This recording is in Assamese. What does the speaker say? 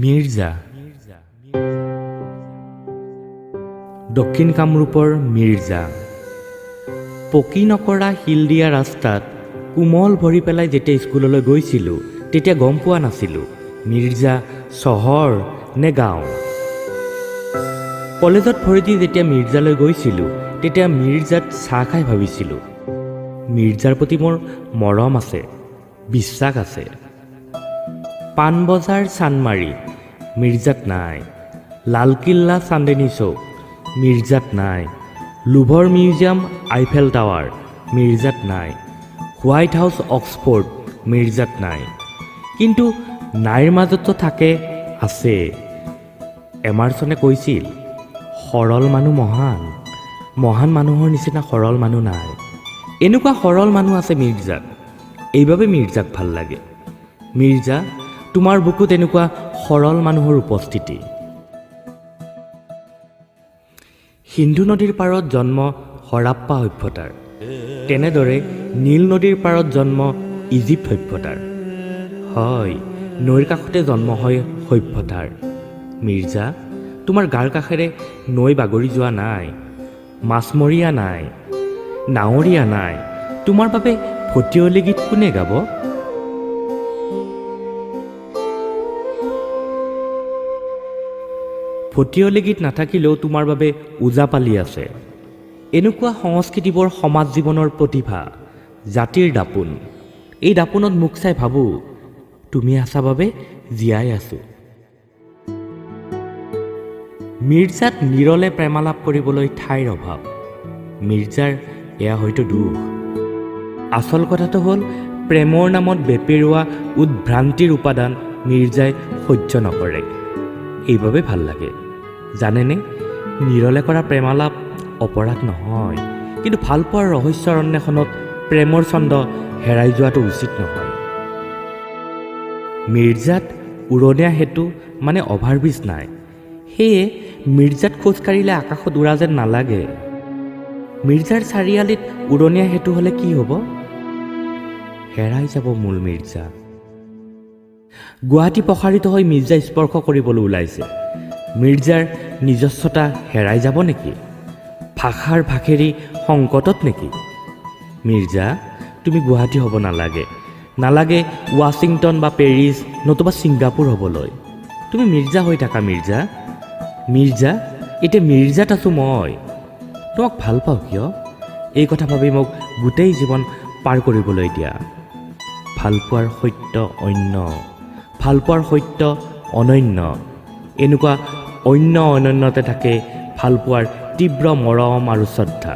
মিৰ্জা দক্ষিণ কামৰূপৰ মিৰ্জা পকী নকৰা শিল দিয়া ৰাস্তাত কোমল ভৰি পেলাই যেতিয়া স্কুললৈ গৈছিলোঁ তেতিয়া গম পোৱা নাছিলোঁ মিৰ্জা চহৰ নে গাঁও। কলেজত ভৰি দি যেতিয়া মিৰ্জালৈ গৈছিলোঁ তেতিয়া মিৰ্জাত চাহ খাই ভাবিছিলোঁ মিৰ্জাৰ প্ৰতি মোৰ মৰম আছে, বিশ্বাস আছে। পাণবজাৰ চানমাৰী মিৰ্জাত নাই, লালকিল্লা চান্দিনী চৌক মিৰ্জাত নাই, লুভৰ মিউজিয়াম আইফেল টাৱাৰ মিৰ্জাত নাই, হোৱাইট হাউচ অক্সফৰ্ড মিৰ্জাত নাই। কিন্তু নাইৰ মাজতো থাকে, আছে। এমাৰছনে কৈছিল সৰল মানুহ মহান, মহান মানুহৰ নিচিনা সৰল মানুহ নাই। এনেকুৱা সৰল মানুহ আছে মিৰ্জাত, এইবাবে মিৰ্জাক ভাল লাগে। মিৰ্জা, তোমাৰ বুকুত এনেকুৱা সৰল মানুহৰ উপস্থিতি। সিন্ধু নদীৰ পাৰত জন্ম হৰাপ্পা সভ্যতাৰ, তেনেদৰে নীল নদীৰ পাৰত জন্ম ইজিপ্ত সভ্যতাৰ। হয়, নৈৰ কাষতে জন্ম হয় সভ্যতাৰ। মিৰ্জা, তোমাৰ গাৰ কাষেৰে নৈ বাগৰি যোৱা নাই, মাছমৰীয়া নাই, নাৱৰীয়া নাই। তোমাৰ বাবে ফটিয়লী গীত কোনে গাব? ফটিয়লী গীত নাথাকিলেও তোমাৰ বাবে ওজাপালি আছে। এনেকুৱা সংস্কৃতিবোৰ সমাজ জীৱনৰ প্ৰতিভা, জাতিৰ দাপোন। এই দাপোনত মুখ চাই ভাবোঁ তুমি আছা বাবে জীয়াই আছোঁ। মিৰ্জাত নিৰলে প্ৰেমালাপ কৰিবলৈ ঠাইৰ অভাৱ। মিৰ্জাৰ এয়া হয়তো দুখ। আচল কথাটো হ'ল প্ৰেমৰ নামত বেপেৰুৱা উদ্ভ্ৰান্তিৰ উপাদান মিৰ্জাই সহ্য নকৰে। এইবাবে ভাল লাগে জানেনে, নিৰলে কৰা প্ৰেমালাপ অপৰাধ নহয়, কিন্তু ভালপোৱাৰ ৰহস্যৰ অন্বেষণত প্ৰেমৰ ছন্দ হেৰাই যোৱাটো উচিত নহয়। মিৰ্জাত উৰণীয়া সেতু মানে অভাৰব্ৰিজ নাই, সেয়ে মিৰ্জাত খোজকাঢ়িলে আকাশত উৰা যেন নালাগে। মিৰ্জাৰ চাৰিআলিত উৰণীয়া সেতু হ'লে কি হ'ব? হেৰাই যাব মূল মিৰ্জা। গুৱাহাটী প্ৰসাৰিত হৈ মিৰ্জা স্পৰ্শ কৰিবলৈ ওলাইছে। মিৰ্জাৰ নিজস্বতা হেৰাই যাব নেকি? ভাষাৰ ভাষেৰী সংকটত নেকি? মিৰ্জা, তুমি গুৱাহাটী হ'ব নালাগে, নালাগে ৱাশ্বিংটন বা পেৰিছ নতুবা ছিংগাপুৰ হ'বলৈ। তুমি মিৰ্জা হৈ থাকা মিৰ্জা। মিৰ্জা, এতিয়া মিৰ্জাত আছোঁ মই। তোমাক ভাল পাওঁ কিয়? এই কথা ভাবি মোক গোটেই জীৱন পাৰ কৰিবলৈ দিয়া। ভালপোৱাৰ সত্য অন্য, ভালপোৱাৰ সত্য অনন্য। এনেকুৱা অন্য অনন্যতে থাকে ভালপোৱাৰ তীব্ৰ মৰম আৰু শ্ৰদ্ধা।